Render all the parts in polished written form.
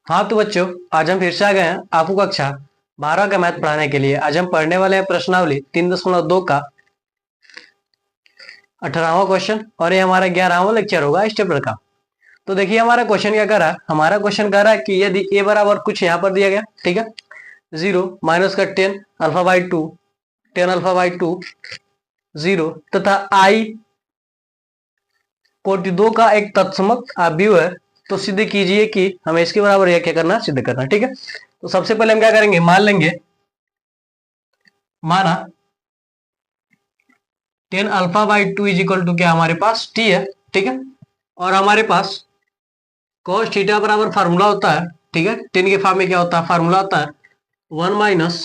हाँ तो बच्चों, आज हम फिर से आ गए हैं आपको कक्षा 12 का मैथ पढ़ाने के लिए। आज हम पढ़ने वाले हैं प्रश्नावली 3.2 का 18वां क्वेश्चन, और ये हमारा 11वां लेक्चर होगा इस चैप्टर का। तो देखिए हमारा क्वेश्चन क्या कर रहा है। हमारा क्वेश्चन कह रहा है कि यदि ए बराबर कुछ यहाँ पर दिया गया, ठीक है, 0 माइनस का 10 अल्फा बाई 2, 10 अल्फा बाई 2, 0 तथा आई कोटि 2 का एक तत्समक अवयव है, तो सिद्ध कीजिए कि हमें इसके बराबर यह क्या करना है, सिद्ध करना है। ठीक है, तो सबसे पहले हम क्या करेंगे, मान लेंगे, माना 10 alpha by 2 is equal to क्या, हमारे पास टी है। ठीक है, और हमारे पास cos थीटा बराबर फार्मूला होता है, ठीक है, 10 के फॉर्म में क्या होता है, फार्मूला होता है 1 minus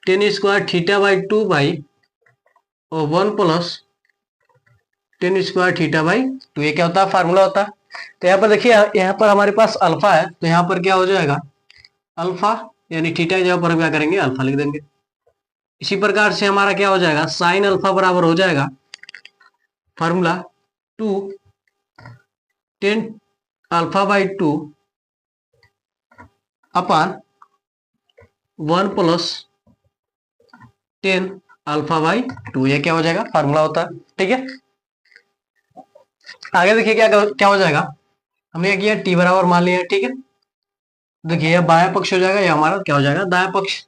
10 square theta by 2 by और 1 प्लस 10 स्क्वायर थीटा बाई 2, ये क्या होता है, फार्मूला होता है। तो यहाँ पर देखिए, यहाँ पर हमारे पास अल्फा है, तो यहाँ पर क्या हो जाएगा, अल्फा यानी थीटा की जगह पर हम क्या करेंगे, अल्फा लिख देंगे। इसी प्रकार से हमारा क्या हो जाएगा, साइन अल्फा बराबर हो जाएगा formula 2 10 alpha by 2 upon 1 plus 10 alpha by 2, ये क्या हो जाएगा, फार्मूला होता है। ठीक है, आगे देखिए क्या क्या हो जाएगा। हमने क्या किया, टी बराबर मान लिया। ठीक है, देखिए यह बायां पक्ष हो जाएगा, यह हमारा क्या हो जाएगा, दायां पक्ष।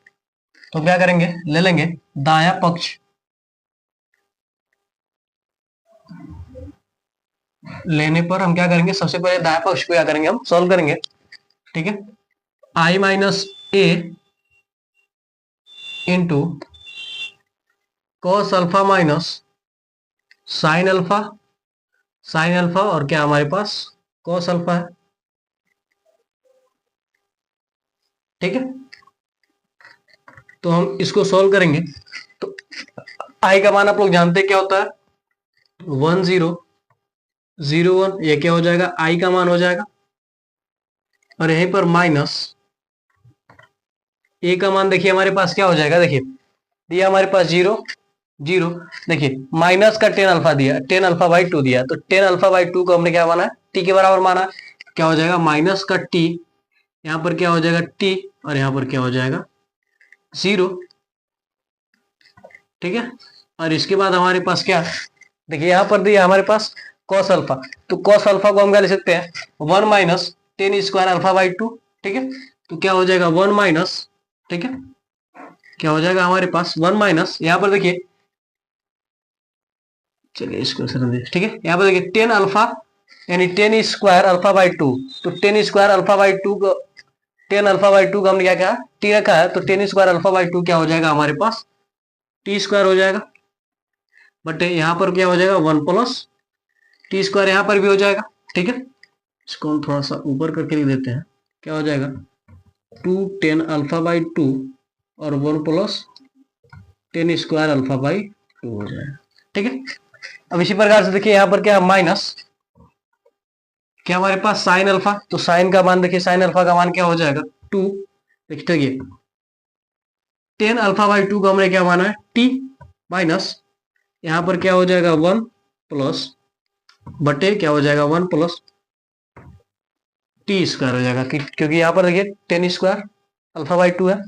तो क्या करेंगे, ले लेंगे दायां पक्ष। लेने पर हम क्या करेंगे, सबसे पहले दायां पक्ष को क्या करेंगे, हम सॉल्व करेंगे। ठीक है, I minus A into cos alpha minus sine alpha, sine alpha और क्या हमारे पास कॉस अल्फा है। ठीक है, तो हम इसको सॉल्व करेंगे। तो आई का मान आप लोग जानते हैं क्या होता है, 1 0 0 1, ये क्या हो जाएगा, आई का मान हो जाएगा। और यहीं पर माइनस ए का मान देखिए हमारे पास क्या हो जाएगा, देखिए दिया हमारे पास 0 0, देखिए माइनस का 10 अल्फा दिया, 10 अल्फा बाई 2 दिया, तो 10 अल्फा बाई 2 को हमने क्या माना है, टी के बराबर माना। क्या हो जाएगा, माइनस का टी, यहाँ पर क्या हो जाएगा टी, और यहाँ पर क्या हो जाएगा 0। ठीक है, और इसके बाद हमारे पास क्या, देखिए यहाँ पर दिया हमारे पास कॉस अल्फा, तो कॉस अल्फा को हम क्या ले सकते हैं, 1 माइनस 10 स्क्वायर अल्फा बाई 2। ठीक है, तो क्या हो जाएगा 1 माइनस, ठीक है, क्या हो जाएगा हमारे पास 1 माइनस, यहाँ पर देखिए, चलिए इसको समझिए। ठीक है, यहाँ पर देखिए 10 अल्फा यानी 10 स्क्वायर अल्फा बाई 2, तो 10 स्क्वायर अल्फा बाई 2 को, 10 अल्फा बाई 2 का हमने क्या कहा, टी रखा है, तो 10 स्क्वायर अल्फा बाई 2 क्या हो जाएगा हमारे पास, टी स्क्वायर हो जाएगा। बट यहाँ पर क्या हो जाएगा 1 प्लस टी स्क्वायर, यहाँ पर भी हो जाएगा। ठीक है, इसको हम थोड़ा सा ऊपर करके लिख देते हैं, क्या हो जाएगा 2 10 अल्फा बाई 2 और 1 प्लस 10 स्क्वायर अल्फा बाई 2 हो जाएगा। ठीक है, अब इसी प्रकार से देखिए यहाँ पर क्या माइनस, क्या हमारे पास साइन अल्फा, तो साइन का मान देखिए, साइन अल्फा का मान क्या हो जाएगा 2। देखिए 10 अल्फा बाई 2 का हमने क्या माना है, टी, माइनस यहाँ पर क्या हो जाएगा 1 प्लस बटे क्या हो जाएगा 1 प्लस टी स्क्वायर हो जाएगा, क्योंकि यहाँ पर देखिए 10 स्क्वायर अल्फा बाई 2 है,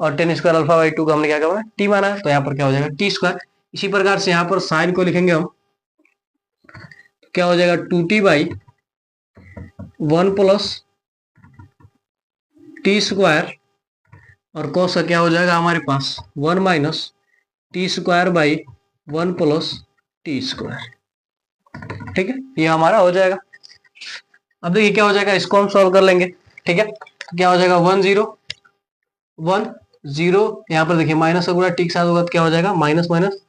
और 10 स्क्वायर अल्फा बाई 2 का हमने क्या करना, टी माना है, तो यहाँ पर क्या हो जाएगा टी स्क्वायर। इसी प्रकार से यहाँ पर साइन को लिखेंगे हम, क्या हो जाएगा 2t by 1 plus T square, और कॉस का क्या हो जाएगा हमारे पास 1 minus T square by 1 plus T square. ठीक है, ये हमारा हो जाएगा। अब देखिए क्या हो जाएगा, इसको हम सॉल्व कर लेंगे। ठीक है, तो क्या हो जाएगा 1 0 1 0, यहाँ पर देखिए माइनस का गुणा टी के साथ होगा, तो क्या हो जाएगा माइनस माइनस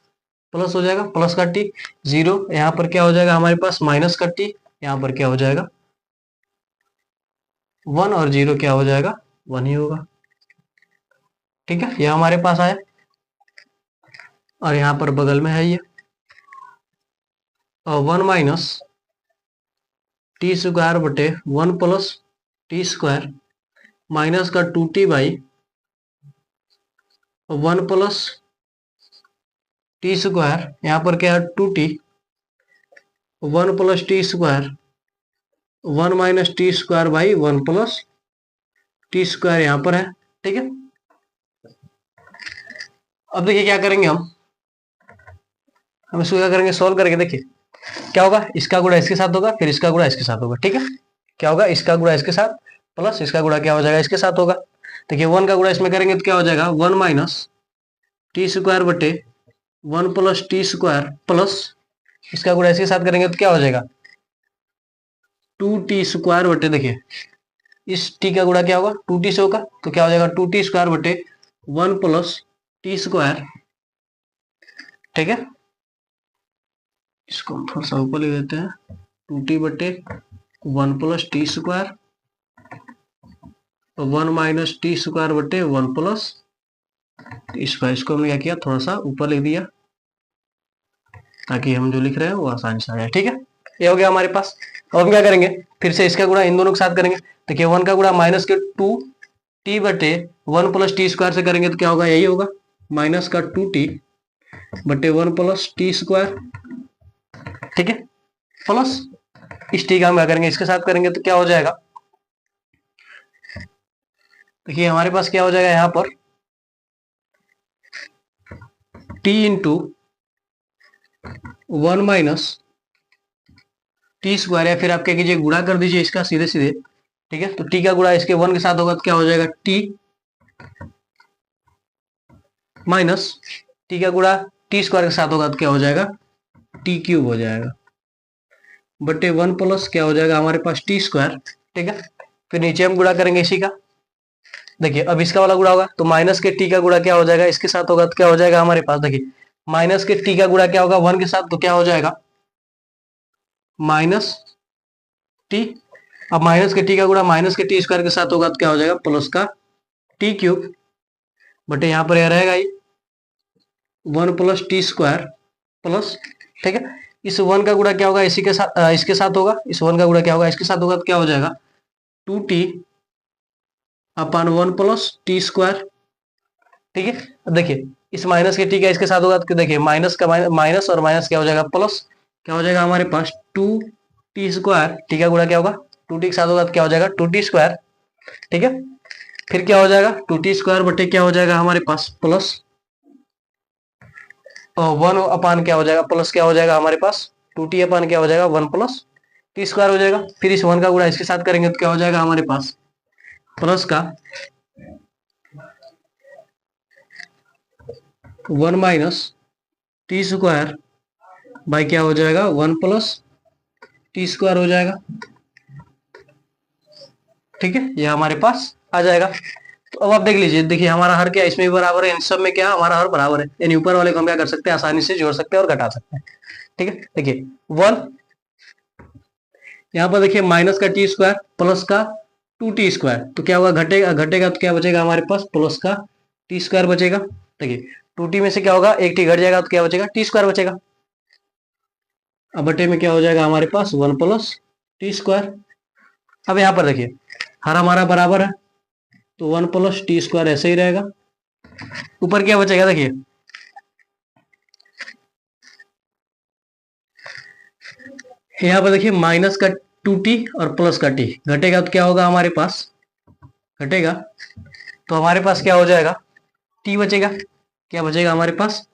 प्लस हो जाएगा, प्लस का टी 0, यहाँ पर क्या हो जाएगा हमारे पास माइनस का टी, यहाँ पर क्या हो जाएगा 1, और 0 क्या हो जाएगा 1 ही होगा। ठीक है, ये हमारे पास आया, और यहाँ पर बगल में है ये, और 1 माइनस टी स्क्वायर बटे 1 प्लस टी स्क्वायर माइनस का 2t by 1 plus T square, यहाँ पर क्या है 2t, 1 plus T square 1-t² / 1 + t² यहां पर है। ठीक है, अब देखिए क्या करेंगे हम इसको क्या करेंगे, सोल्व करेंगे। देखिए क्या होगा, इसका गुणा इसके साथ होगा, फिर इसका गुणा इसके साथ होगा। ठीक है, क्या होगा, इसका गुणा इसके साथ प्लस इसका गुणा क्या हो जाएगा, इसके साथ होगा। देखिए 1 का गुणा इसमें करेंगे तो क्या हो जाएगा, 1 - t² बटे 1 + t² प्लस इसका गुणा इसके साथ करेंगे तो क्या हो जाएगा, 2t² बटे, देखिए इस t का गुणा क्या होगा, 2t से होगा तो क्या हो जाएगा, 2t² बटे 1 + t²। ठीक है, इसको हम थोड़ा सा ऊपर ले लेते हैं, 2t बटे 1 + t² और 1 - t² बटे 1 + t²। इसको हमने क्या किया, थोड़ा सा ऊपर लिख दिया ताकि हम जो लिख रहे हैं वो आसानी से आ जाए। ठीक है, ये हो गया हमारे पास। अब हम क्या करेंगे, फिर से इसका गुणा इन दोनों के साथ करेंगे। देखिए 1 का गुणा -2t बटे 1 + t² से करेंगे तो क्या होगा, यही होगा, -2t बटे 1 + t²। ठीक है, प्लस इस t का हम क्या करेंगे, इसके साथ करेंगे तो क्या हो जाएगा, देखिए हमारे पास क्या हो जाएगा यहाँ पर, t × 1 - t², या फिर आप क्या कीजिए, गुणा कर दीजिए इसका सीधे सीधे। ठीक है, तो t का गुणा इसके 1 के साथ होगा तो क्या हो जाएगा, t माइनस t का गुणा t² के साथ होगा तो क्या हो जाएगा, t³ हो जाएगा बटे 1 + क्या हो जाएगा हमारे पास, t²। ठीक है, फिर नीचे हम गुणा करेंगे इसी का। देखिए अब इसका वाला गुणा होगा तो माइनस के t का गुणा क्या हो जाएगा, इसके साथ होगा तो क्या हो जाएगा हमारे पास, देखिए माइनस के t का गुणा क्या होगा 1 के साथ तो क्या हो जाएगा, -t। अब माइनस के t का गुणा माइनस के t² के साथ होगा तो क्या हो जाएगा, प्लस का t³ बटे यहाँ पर यह रहेगा ही 1 + t² प्लस। ठीक है, इस 1 का गुणा क्या होगा, इसी के साथ इसके साथ होगा, इस 1 का गुणा क्या होगा, इसके साथ होगा तो क्या हो जाएगा, 2t / 1 + t²। ठीक है, अब देखिए इस माइनस के t का इसके साथ होगा तो देखिए माइनस का माइनस और माइनस क्या हो जाएगा, प्लस क्या हो जाएगा हमारे पास, 2t²। t का गुणा क्या होगा, 2t के साथ होगा तो क्या हो जाएगा, 2t²। ठीक है, फिर क्या हो जाएगा, 2t² बटे क्या हो जाएगा हमारे पास, प्लस 1 क्या हो जाएगा, प्लस क्या हो जाएगा हमारे पास, 2t क्या हो जाएगा, 1 + t² हो जाएगा। फिर इस 1 का गुणा इसके साथ करेंगे तो क्या हो जाएगा हमारे पास, प्लस का 1 - t² बाई क्या हो जाएगा, 1 + t² हो जाएगा। ठीक है, ये हमारे पास आ जाएगा। तो अब आप देख लीजिए, देखिए हमारा हर क्या इसमें भी बराबर है, इन सब में क्या हमारा हर बराबर है, यानी ऊपर वाले को हम क्या कर सकते हैं, आसानी से जोड़ सकते हैं और घटा सकते हैं। ठीक है, देखिए 1 यहाँ पर देखिए माइनस का t² प्लस का 2t², तो क्या होगा, घटेगा घटेगा तो क्या बचेगा हमारे पास, प्लस का t² बचेगा। देखिए 2t में से क्या होगा, एक t घट जाएगा तो क्या बचेगा, t² बचेगा। अब बटे में क्या हो जाएगा हमारे पास, 1 + t²। अब यहाँ पर देखिए हर हमारा बराबर है तो 1 + t² ऐसे ही रहेगा। ऊपर क्या बचेगा, देखिए यहाँ पर देखिए माइनस का 2t और प्लस का t घटेगा तो क्या होगा हमारे पास, घटेगा तो हमारे पास क्या हो जाएगा, t बचेगा। क्या बचेगा हमारे पास,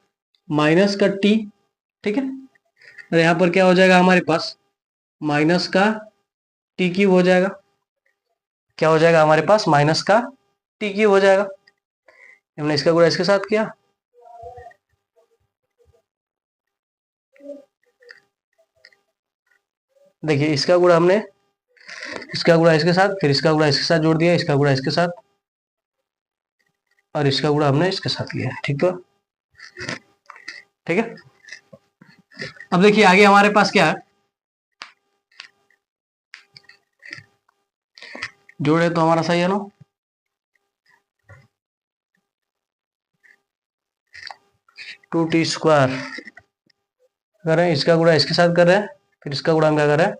माइनस का t। ठीक है, और यहाँ पर क्या हो जाएगा हमारे पास, माइनस का t³ हो जाएगा। क्या हो जाएगा हमारे पास, माइनस का t³ हो जाएगा। हमने इसका गुणा इसके साथ किया, देखिए इसका गुणा हमने इसका गुणा इसके साथ, फिर इसका गुणा इसके साथ जोड़ दिया, इसका गुणा इसके साथ और इसका गुणा हमने इसके साथ किया। ठीक है, ठीक है। अब देखिए आगे हमारे पास क्या है, जोड़े तो हमारा सही है ना, 2t² कर रहे हैं, इसका गुणा इसके साथ कर रहे हैं, फिर इसका गुणा हम क्या कर रहे हैं,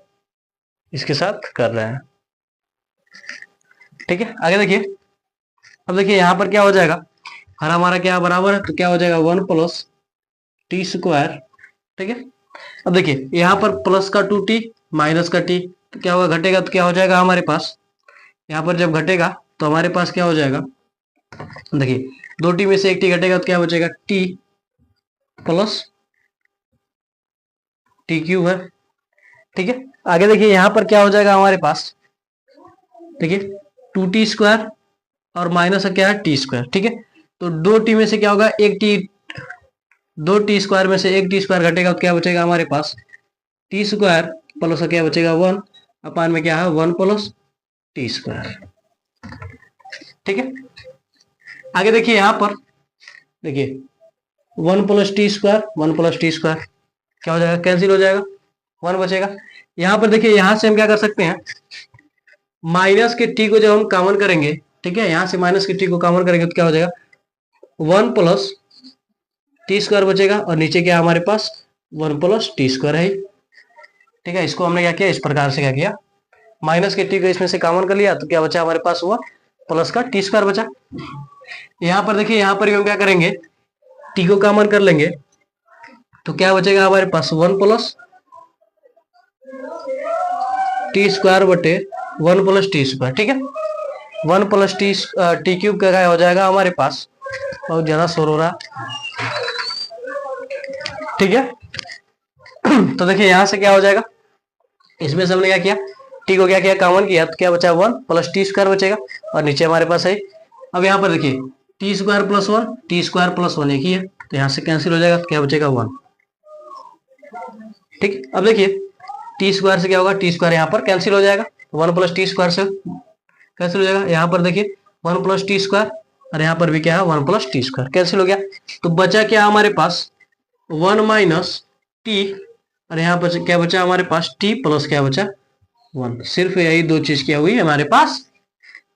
इसके साथ कर रहे हैं। ठीक है, आगे देखिए, अब देखिए यहाँ पर क्या हो जाएगा, हर हमारा क्या बराबर है तो क्या हो जाएगा, 1 + t²। ठीक है, अब देखिए यहाँ पर प्लस का 2t माइनस का t तो क्या होगा, घटेगा तो क्या हो जाएगा हमारे पास, यहाँ पर जब घटेगा तो हमारे पास क्या हो जाएगा, देखिए 2t में से 1t घटेगा तो क्या बचेगा, t प्लस टी क्यूब है। ठीक है, आगे देखिए यहाँ पर क्या हो जाएगा हमारे पास, देखिए 2t² और माइनस क्या है, t²। ठीक है, तो 2t में से क्या होगा, 2t² में से 1t² घटेगा तो क्या बचेगा हमारे पास, t² प्लस क्या बचेगा 1 अपान में क्या है 1 प्लस t²। ठीक है, आगे देखिए यहाँ पर, देखिए 1 प्लस t², 1 प्लस t² क्या हो जाएगा, कैंसिल हो जाएगा, 1 बचेगा। यहाँ पर देखिए, यहाँ से हम क्या कर सकते हैं, माइनस के t को जब हम कॉमन करेंगे, ठीक है, यहाँ से माइनस के t को कॉमन करेंगे तो क्या हो जाएगा, 1 प्लस t² बचेगा और नीचे क्या हमारे पास 1 प्लस t² है। ठीक है, इसको हमने क्या किया, इस प्रकार से क्या किया, माइनस के t को इसमें से कॉमन कर लिया तो क्या बचा हमारे पास हुआ प्लस का t² बचा। यहाँ पर देखिए, यहाँ पर भी हम क्या करेंगे, t को कॉमन कर लेंगे तो क्या बचेगा हमारे पास 1 प्लस t² बटे 1 प्लस t²। ठीक है, 1 प्लस टी क्यूब का क्या हो जाएगा हमारे पास, बहुत ज्यादा शोर हो रहा। ठीक है, तो देखिए यहाँ से क्या हो जाएगा, इसमें से हमने क्या किया, टी को क्या किया, कॉमन किया तो क्या बचा 1 प्लस t² बचेगा और नीचे हमारे पास है। अब यहाँ पर देखिए t² प्लस 1, t² प्लस 1 एक ही है तो यहाँ से कैंसिल हो जाएगा तो क्या बचेगा 1। ठीक, अब देखिए t² से क्या होगा, t² यहाँ पर कैंसिल हो जाएगा, 1 प्लस t² से कैंसिल हो जाएगा। यहाँ पर देखिए 1 प्लस t² और यहाँ पर भी क्या है 1 प्लस t² कैंसिल हो गया। तो बचा क्या हमारे पास 1 माइनस टी और यहाँ पर क्या बचा हमारे पास t प्लस क्या बचा 1। सिर्फ यही दो चीज क्या हुई हमारे पास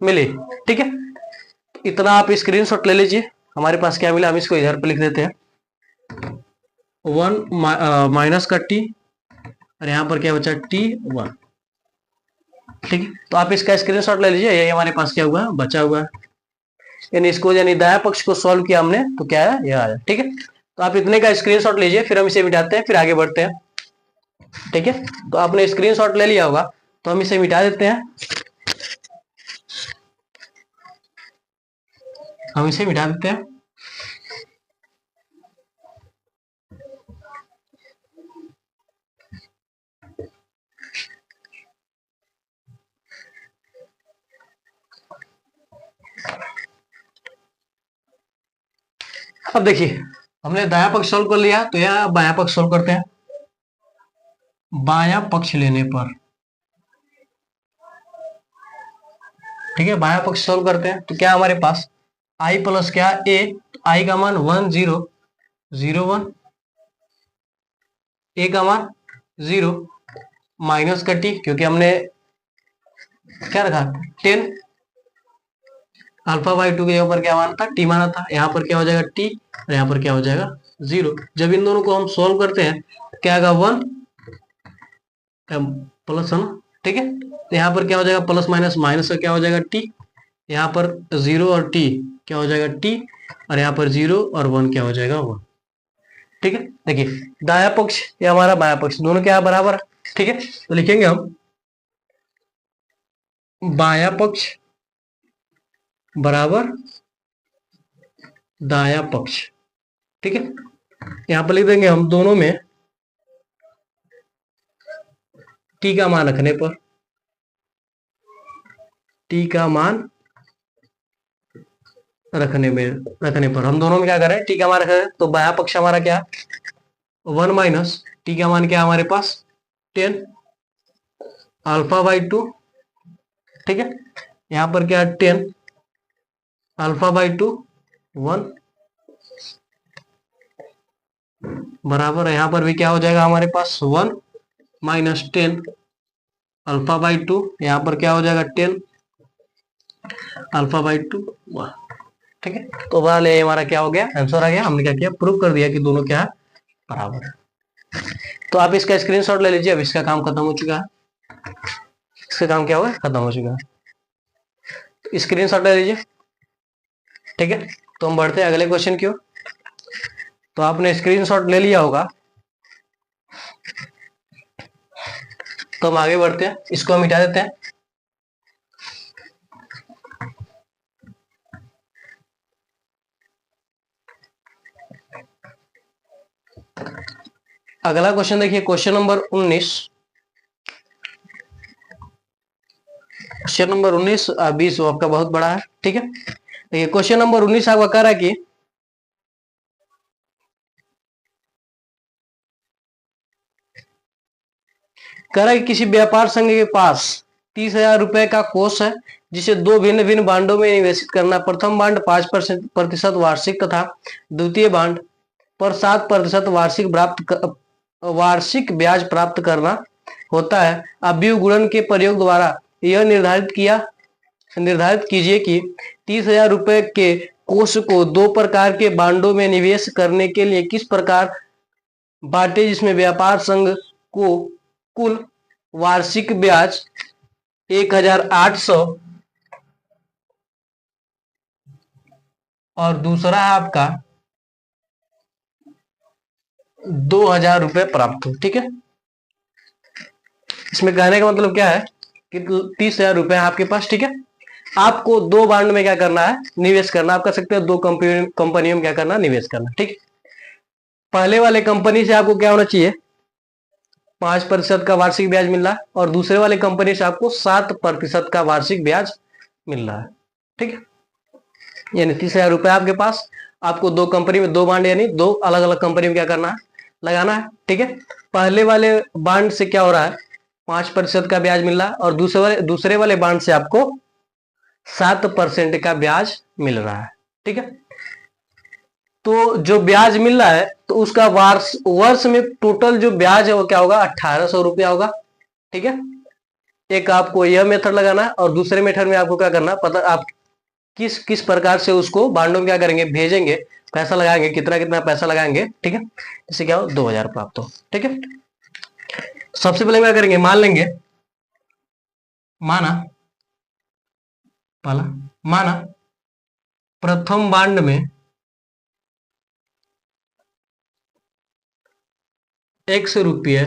मिली। ठीक है, इतना आप स्क्रीनशॉट ले लीजिए, हमारे पास क्या मिला हम इसको इधर पे लिख देते हैं, 1 माइनस का t और यहाँ पर क्या बचा t1। ठीक है, तो आप इसका स्क्रीनशॉट ले लीजिए, यही हमारे पास क्या हुआ बचा हुआ है, यानी इसको यानी दाया पक्ष को सॉल्व किया हमने तो क्या है यह आया। ठीक है, तो आप इतने का स्क्रीनशॉट लीजिए, फिर हम इसे मिटाते हैं, फिर आगे बढ़ते हैं। ठीक है, तो आपने स्क्रीनशॉट ले लिया होगा तो हम इसे मिटा देते हैं, हम इसे मिटा देते हैं। अब देखिए हमने दाया पक्ष सोल्व कर लिया तो यहाँ बाया पक्ष सोल्व करते हैं। बाया पक्ष लेने पर, ठीक है, बाया पक्ष सोल्व करते हैं तो क्या हमारे पास आई प्लस क्या ए, आई का मान 1 0 0 1, ए का मान 0 माइनस का टी, क्योंकि हमने क्या रखा 10 अल्फा बाई 2 के ऊपर क्या माना था, टी माना था, यहाँ पर क्या हो जाएगा टी और यहाँ पर क्या हो जाएगा 0। जब इन दोनों को हम सोल्व करते हैं क्या आएगा 1 प्लस है ना। ठीक है, तो यहाँ पर क्या हो जाएगा प्लस माइनस, माइनस का क्या हो जाएगा टी, यहाँ पर 0 और टी क्या हो जाएगा टी और यहाँ पर 0 और 1 क्या हो जाएगा 1। ठीक है, देखिए दाया पक्ष या हमारा बाया पक्ष दोनों क्या बराबर है। ठीक है, तो लिखेंगे हम बाया पक्ष बराबर दाया पक्ष। ठीक है, यहां पर लिख देंगे हम दोनों में टी का मान रखने पर, टी का मान रखने पर हम दोनों में क्या करें, टी का मान रखें तो बाया पक्ष हमारा क्या 1 माइनस टी का मान क्या हमारे पास 10 अल्फा बाई 2। ठीक है, यहां पर क्या 10 अल्फा बाई 2 1 बराबर, यहाँ पर भी क्या हो जाएगा हमारे पास 1 माइनस 10 अल्फा बाई 2, यहाँ पर क्या हो जाएगा 10 अल्फा बाई 2 1। ठीक है, तो ओवरऑल ये हमारा क्या हो गया, आंसर आ गया। हमने क्या किया, प्रूव कर दिया कि दोनों क्या है बराबर है। तो आप इसका स्क्रीनशॉट ले लीजिए, अब इसका काम खत्म हो चुका है, इसका काम क्या होगा खत्म हो चुका है, स्क्रीनशॉट ले लीजिए। ठीक है, तो हम बढ़ते हैं अगले क्वेश्चन की ओर। तो आपने स्क्रीनशॉट ले लिया होगा तो हम आगे बढ़ते हैं, इसको हम मिटा देते हैं। अगला क्वेश्चन देखिए, क्वेश्चन नंबर 19। क्वेश्चन नंबर 19 20 आपका बहुत बड़ा है, ठीक है। देखिए क्वेश्चन नंबर 19 आपका कह रहा है कि किसी व्यापार संघ के पास 30,000 रुपए का कोष है, जिसे दो भिन्न भिन्न बांडों में निवेशित करना। प्रथम बांड 5% वार्षिक तथा द्वितीय बांड पर 7% वार्षिक ब्याज प्राप्त करना होता है। अवयव गुणन के प्रयोग द्वारा यह निर्धारित कीजिए कि 30,000 रुपए के कोष को दो प्रकार के बांडों में निवेश करने के लिए किस प्रकार बांटे, जिसमें व्यापार संघ को कुल वार्षिक ब्याज 1,800 और दूसरा है आपका 2,000 रुपए प्राप्त हो, ठीक है। इसमें कहने का मतलब क्या है कि 30,000 रुपए आपके पास, ठीक है। आपको दो बांड में क्या करना है, निवेश करना। आप कर सकते हैं दो कंपनियों में क्या करना, निवेश करना, ठीक है। पहले वाले कंपनी से आपको क्या होना चाहिए, 5% का वार्षिक ब्याज मिल रहा है, और दूसरे वाले कंपनी से आपको 7% का वार्षिक ब्याज मिल रहा है, ठीक है। यानी 30,000 रुपए आपके पास, आपको दो कंपनी में दो बांड यानी दो अलग अलग कंपनी में क्या करना है, लगाना है, ठीक है। पहले वाले बांड से क्या हो रहा है, 5% का ब्याज मिल रहा है, और दूसरे वाले बांड से आपको 7% का ब्याज मिल रहा है, ठीक है। तो जो ब्याज मिल रहा है तो उसका वर्ष में टोटल जो ब्याज है वो क्या होगा, 1,800 रुपया होगा, ठीक है। एक आपको यह मेथड लगाना है, और दूसरे मेथड में आपको क्या करना पता, आप किस किस प्रकार से उसको बांडों में क्या करेंगे, भेजेंगे, पैसा लगाएंगे, कितना कितना पैसा लगाएंगे, ठीक है। इससे क्या हो, 2,000 प्राप्त हो, ठीक है। सबसे पहले क्या करेंगे, मान लेंगे, माना प्रथम बांड में X रुपये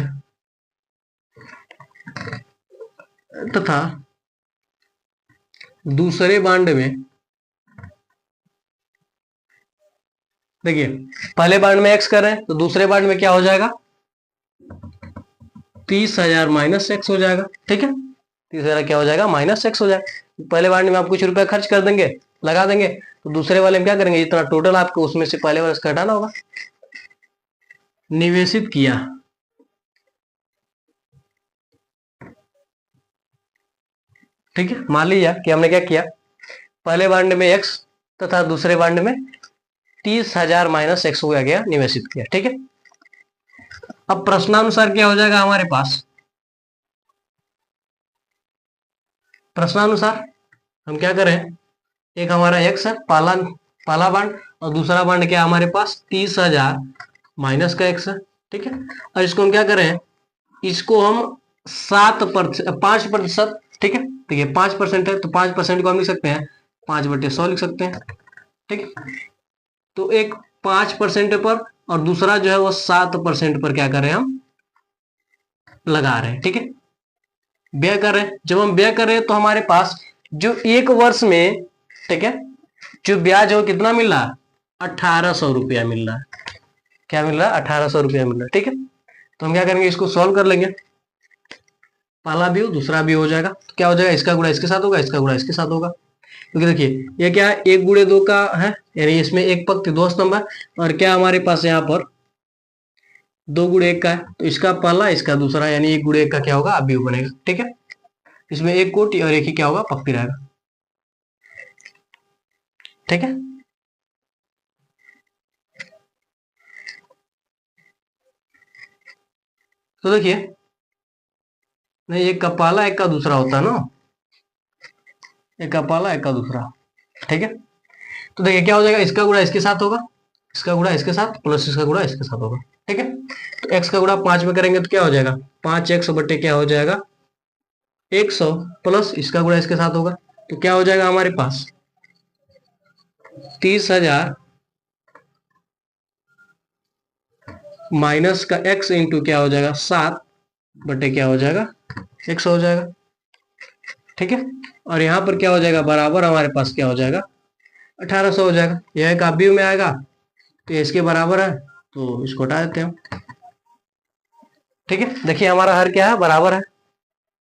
तथा दूसरे बांड में, देखिए पहले बांड में X कर रहे हैं तो दूसरे बांड में क्या हो जाएगा, 30,000 माइनस X हो जाएगा, ठीक है। 30,000 क्या हो जाएगा, माइनस X हो जाएगा। पहले बांड में आप कुछ रुपए खर्च कर देंगे, लगा देंगे, तो दूसरे वाले में क्या करेंगे, जितना टोटल आपको उसमें से पहले वाले से घटाना होगा। निवेशित किया, ठीक है। मान लीजिए कि हमने क्या किया, पहले बांड में X तथा दूसरे बांड में 30,000 माइनस X हो गया, निवेशित किया, ठीक है। अब प्रश्नानुसार क्या हो जाएगा हमारे पास, प्रश्नानुसार हम क्या करें, एक हमारा X है पहला बांड, और दूसरा बांड क्या हमारे पास 30,000 माइनस का X है, ठीक है। और इसको हम क्या करें, इसको हम 5%, ठीक है। देखिए 5% है तो 5% को हम लिख सकते हैं 5/100 लिख सकते हैं, ठीक है। तो एक 5% पर और दूसरा जो है वो 7% पर क्या करें, हम लगा रहे हैं, ठीक है, व्यय कर रहे हैं। जब हम व्यय कर रहे हैं तो हमारे पास जो एक वर्ष में, ठीक है, जो ब्याज है वो कितना मिल रहा है, 1,800 रुपया मिल रहा है। क्या मिल रहा है, 1,800 रुपया मिल रहा है, ठीक है। तो हम क्या करेंगे, इसको सॉल्व कर लेंगे, पहला भी हो दूसरा भी हो जाएगा, तो क्या हो जाएगा, इसका गुणा इसके साथ होगा, इसका गुणा इसके साथ होगा, क्योंकि देखिए ये क्या है, 1 गुणे 2 का है, यानी इसमें एक पक्ष 2 स्तंभ है, और क्या हमारे पास यहाँ पर 2 गुणे 1 का है, तो इसका पहला इसका दूसरा, यानी 1 गुणे 1 का क्या होगा, अवयव बनेगा, ठीक है। इसमें एक कोटि और एक ही क्या होगा, पक्ति रहेगा, ठीक है। तो देखिए नहीं, एक का पहला एक का दूसरा होता है ना, एक का पहला एक का दूसरा, ठीक है। तो देखिए क्या हो जाएगा, इसका गुणा इसके साथ होगा, इसका गुणा इसके साथ प्लस इसका गुणा इसके साथ होगा, ठीक है। तो x का गुणा 5 में करेंगे तो क्या हो जाएगा, 5x बटे क्या हो जाएगा 100, प्लस इसका गुणा इसके साथ होगा, तो क्या हो जाएगा हमारे पास 30,000 माइनस का x इंटू क्या हो जाएगा 7 बटे क्या हो जाएगा 100 हो जाएगा, ठीक है। और यहाँ पर क्या हो जाएगा, बराबर हमारे पास क्या हो जाएगा, 1800 हो जाएगा। यह एक अवयव में आएगा तो ये इसके बराबर है, तो इसको हटा देते हैं, ठीक है। देखिए हमारा हर क्या है, बराबर है,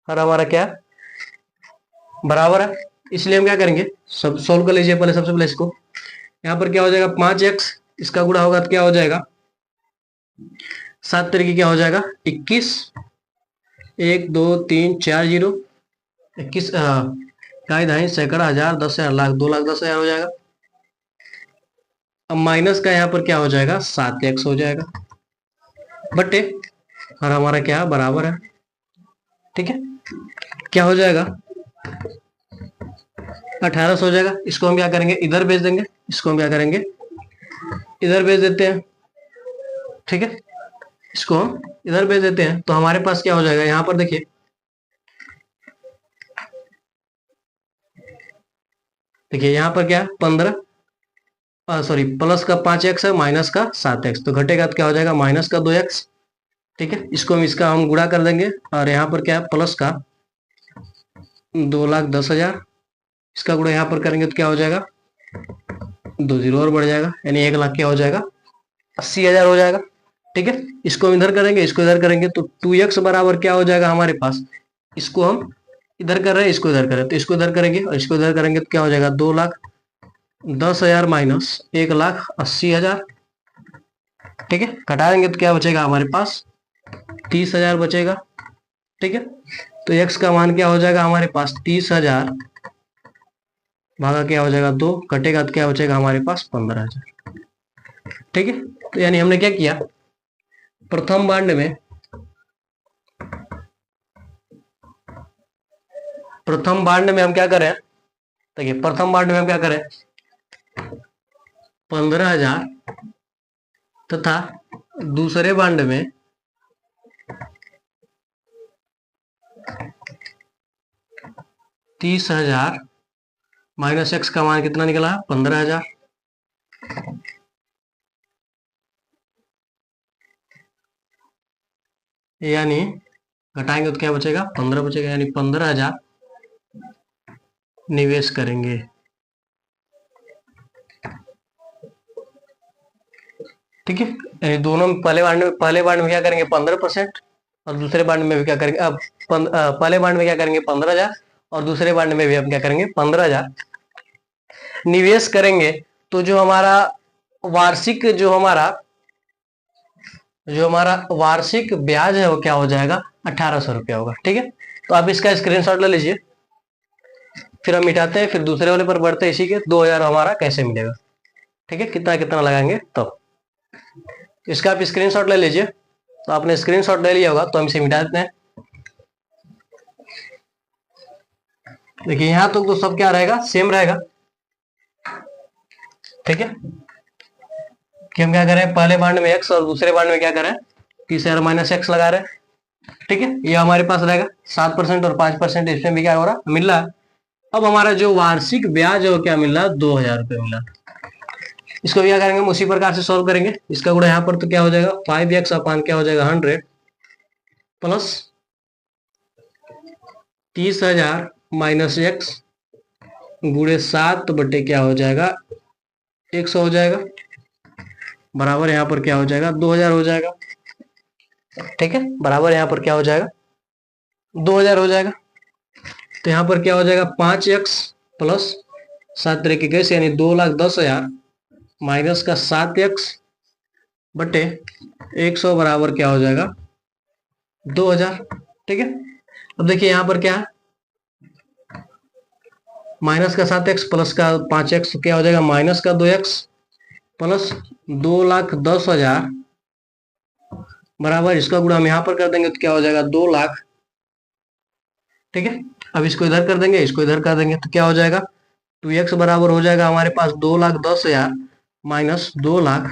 हर हमारा क्या है, बराबर है। इसलिए हम क्या करेंगे, सब सोल्व कर लीजिए पहले, सबसे पहले इसको। यहाँ पर क्या हो जाएगा, 5x, इसका गुणा होगा तो क्या हो जाएगा, 7 तरीके क्या हो जाएगा, 21, 1 2 3 4 0, 21 ढाई ढाई सैकड़ा हजार 10,000 लाख 2,10,000 हो जाएगा। अब माइनस का यहाँ पर क्या हो जाएगा, 7x हो जाएगा, बटे और हमारा क्या है, बराबर है, ठीक है। क्या हो जाएगा, 1800 हो जाएगा। इसको हम क्या करेंगे, इधर भेज देंगे, इसको हम क्या करेंगे, इधर भेज देते हैं, ठीक है। इसको हम इधर भेज देते हैं तो हमारे पास क्या हो जाएगा, यहाँ पर देखिए, देखिए यहाँ पर क्या है, 15 सॉरी प्लस का 5x है, माइनस का 7x, तो घटेगा तो क्या हो जाएगा, माइनस का 2x, ठीक है। इसको हम इसका हम गुणा कर देंगे, और यहाँ पर क्या है, प्लस का 2,10,000, इसका गुणा यहाँ पर करेंगे तो क्या हो जाएगा, 2 जीरो और बढ़ जाएगा, यानी 1,00,000 क्या हो जाएगा, 80,000 हो जाएगा, ठीक है। इसको हम इधर करेंगे, इसको इधर करेंगे तो 2x बराबर क्या हो जाएगा हमारे पास, इसको हम इधर कर रहे हैं, इसको इधर कर रहे हैं, तो इसको इधर करेंगे और इसको इधर करेंगे तो क्या हो जाएगा, 2,10,000 माइनस 1,80,000, ठीक है। घटा देंगे तो क्या बचेगा हमारे पास, 30,000 बचेगा, ठीक है। तो x का मान क्या हो जाएगा हमारे पास, 30,000 भागा क्या हो जाएगा 2, कटेगा तो क्या बचेगा हमारे पास, 15,000, ठीक है। तो यानी हमने क्या किया, प्रथम बांड में, प्रथम बांड में हम क्या करें, देखिए प्रथम बांड में हम क्या करें, 15,000 तथा दूसरे बांड में 30,000 माइनस x का मान कितना निकला, 15,000, यानी घटाएंगे तो क्या बचेगा, 15 बचेगा, यानी 15,000 निवेश करेंगे, ठीक है। यानी दोनों में पहले बांड में क्या करेंगे 15% और दूसरे बांड में भी क्या करेंगे, अब पहले बांड में क्या करेंगे 15,000 और दूसरे बांड में भी हम क्या करेंगे 15,000 निवेश करेंगे। तो जो हमारा वार्षिक वार्षिक ब्याज है वो क्या हो जाएगा, 1,800 रुपया होगा, ठीक है। तो आप इसका स्क्रीनशॉट ले लीजिए, फिर हम मिटाते हैं, फिर दूसरे वाले पर बढ़ते हैं, इसी के 2,000 हमारा कैसे मिलेगा, ठीक है। कितना कितना लगाएंगे तो इसका आप स्क्रीनशॉट ले लीजिए। तो आपने स्क्रीनशॉट ले लिया होगा तो हम इसे मिटा देते हैं। देखिए यहाँ तो सब क्या रहेगा, सेम रहेगा, ठीक है। कि हम क्या करें, पहले बांड में x और दूसरे बांड में क्या करें, 30,000 माइनस x लगा रहे हैं, ठीक है। ये हमारे पास रहेगा 7% और 5% इसमें भी क्या हो रहा मिल रहा है। अब हमारा जो वार्षिक ब्याज है वो क्या मिल रहा है, 2,000 रुपये मिल रहा है। इसको क्या करेंगे, हम उसी प्रकार से सॉल्व करेंगे। इसका गुणा यहाँ पर तो क्या हो जाएगा, 5x अपान क्या हो जाएगा 100 प्लस 30,000 माइनस x गुणे 7 बटे क्या हो जाएगा 100 हो जाएगा, बराबर यहाँ पर क्या हो जाएगा 2,000 हो जाएगा, ठीक है। बराबर यहाँ पर क्या हो जाएगा 2,000 हो जाएगा। तो यहाँ पर क्या हो जाएगा 5x प्लस 7 तरीके कैसे, यानी 2,10,000 माइनस का 7x बटे 100 बराबर क्या हो जाएगा 2,000, ठीक है। अब देखिए यहाँ पर क्या है, माइनस का 7x प्लस का 5x क्या हो जाएगा, माइनस का 2x प्लस 2,10,000 बराबर इसका गुणा हम यहाँ पर कर देंगे तो क्या हो जाएगा 2,00,000, ठीक है। अब इसको इधर कर देंगे, इसको इधर कर देंगे तो क्या हो जाएगा 2x बराबर हो जाएगा हमारे पास 2,10,000 माइनस 2,00,000,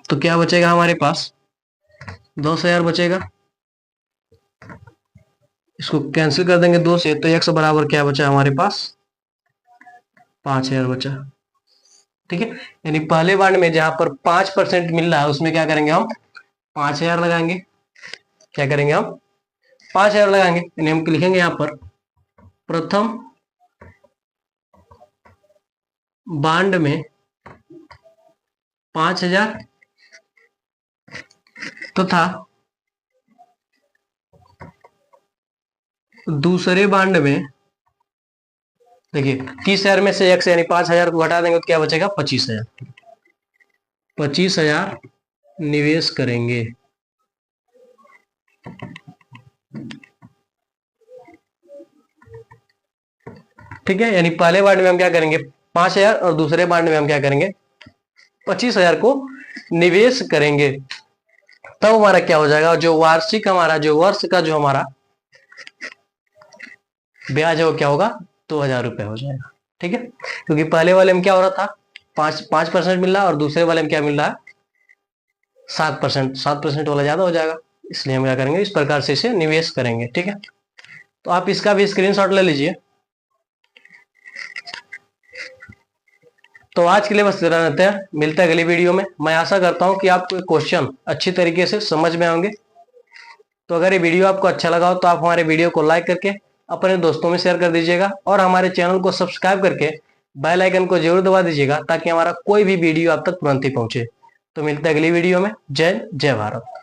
तो क्या बचेगा हमारे पास 10,000 बचेगा। इसको कैंसिल कर देंगे 2 से, तो x बराबर क्या बचा हमारे पास 5,000 बचा, ठीक है। यानी पहले बांड में जहां पर 5% मिल रहा है उसमें क्या करेंगे हम 5,000 लगाएंगे, क्या करेंगे हम 5,000 लगाएंगे, यानी हम लिखेंगे यहाँ पर प्रथम बांड में 5,000 तथा दूसरे बांड में, देखिए 30,000 में से x यानी 5,000 को घटा देंगे तो क्या बचेगा 25,000। 25,000 निवेश करेंगे। ठीक है, यानी पहले बांड में हम क्या करेंगे 5,000 और दूसरे बांड में हम क्या करेंगे 25,000 को निवेश करेंगे। तब हमारा क्या हो जाएगा, जो वार्षिक हमारा जो वर्ष का जो हमारा ब्याज है वो क्या होगा 2,000 रुपए हो जाएगा। ठीक है, क्योंकि पहले वाले में क्या हो रहा था 5% मिल रहा है और दूसरे वाले में क्या मिल रहा है 7%। 7% वाला ज्यादा हो जाएगा, इसलिए हम क्या करेंगे इस प्रकार से इसे निवेश करेंगे। ठीक है, तो आप इसका भी स्क्रीनशॉट ले लीजिए। तो आज के लिए बस इतना रहते हैं, मिलते हैं अगली वीडियो में। मैं आशा करता हूं कि आपको क्वेश्चन अच्छी तरीके से समझ में आएंगे। तो अगर ये वीडियो आपको अच्छा लगा हो तो आप हमारे वीडियो को लाइक करके अपने दोस्तों में शेयर कर दीजिएगा और हमारे चैनल को सब्सक्राइब करके बेल आइकन को जरूर दबा दीजिएगा ताकि हमारा कोई भी वीडियो आप तक तुरंत ही पहुंचे। तो मिलते हैं अगली वीडियो में। जय भारत।